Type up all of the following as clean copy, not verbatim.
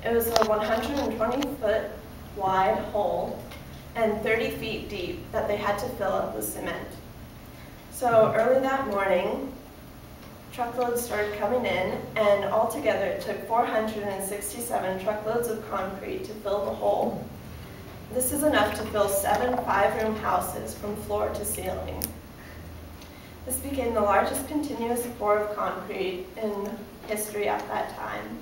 It was a 120-foot wide hole and 30 feet deep that they had to fill up with cement. So early that morning, truckloads started coming in, and altogether it took 467 truckloads of concrete to fill the hole. This is enough to fill 7 5-room houses from floor to ceiling. This became the largest continuous pour of concrete in history at that time.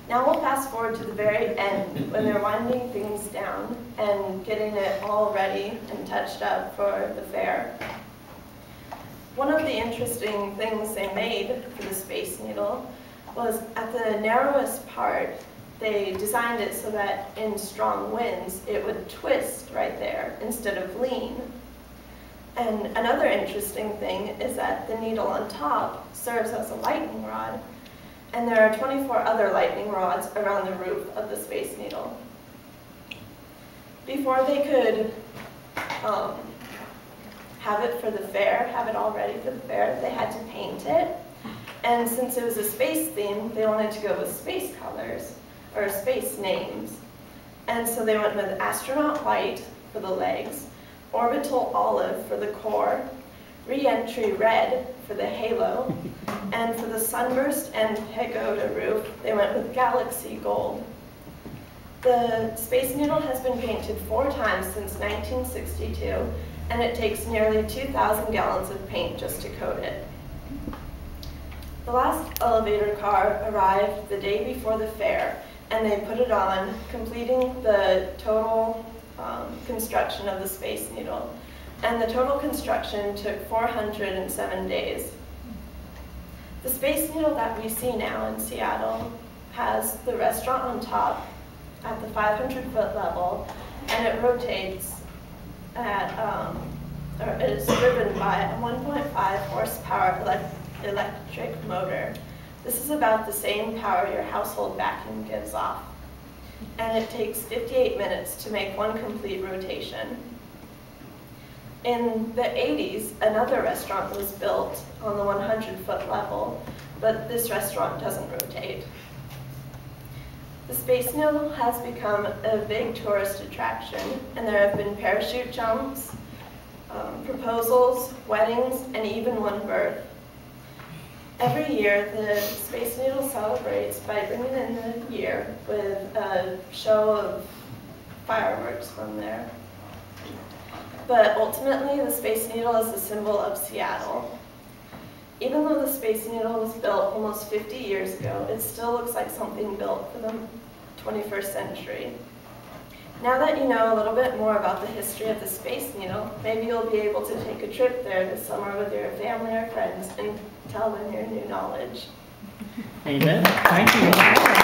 Now we'll fast forward to the very end when they're winding things down and getting it all ready and touched up for the fair. One of the interesting things they made for the Space Needle was at the narrowest part, they designed it so that in strong winds it would twist right there instead of lean. And another interesting thing is that the needle on top serves as a lightning rod, and there are 24 other lightning rods around the roof of the Space Needle. Before they could have it for the fair, have it all ready for the fair, they had to paint it. And since it was a space theme, they wanted to go with space colors, or space names. And so they went with astronaut white for the legs, orbital olive for the core, re-entry red for the halo, and for the sunburst and pagoda roof, they went with galaxy gold. The Space Needle has been painted 4 times since 1962, and it takes nearly 2,000 gallons of paint just to coat it. The last elevator car arrived the day before the fair, and they put it on, completing the total construction of the Space Needle. And the total construction took 407 days. The Space Needle that we see now in Seattle has the restaurant on top at the 500-foot level, and it rotates at, or it is driven by a 1.5 horsepower electric motor. This is about the same power your household vacuum gives off. And it takes 58 minutes to make one complete rotation. In the 80s, another restaurant was built on the 100-foot level, but this restaurant doesn't rotate. The Space Needle has become a big tourist attraction, and there have been parachute jumps, proposals, weddings, and even one birth. Every year, the Space Needle celebrates by bringing in the year with a show of fireworks from there. But ultimately, the Space Needle is the symbol of Seattle. Even though the Space Needle was built almost 50 years ago, it still looks like something built for the 21st century. Now that you know a little bit more about the history of the Space Needle, maybe you'll be able to take a trip there this summer with your family or friends and tell them your new knowledge. Amen. Thank you.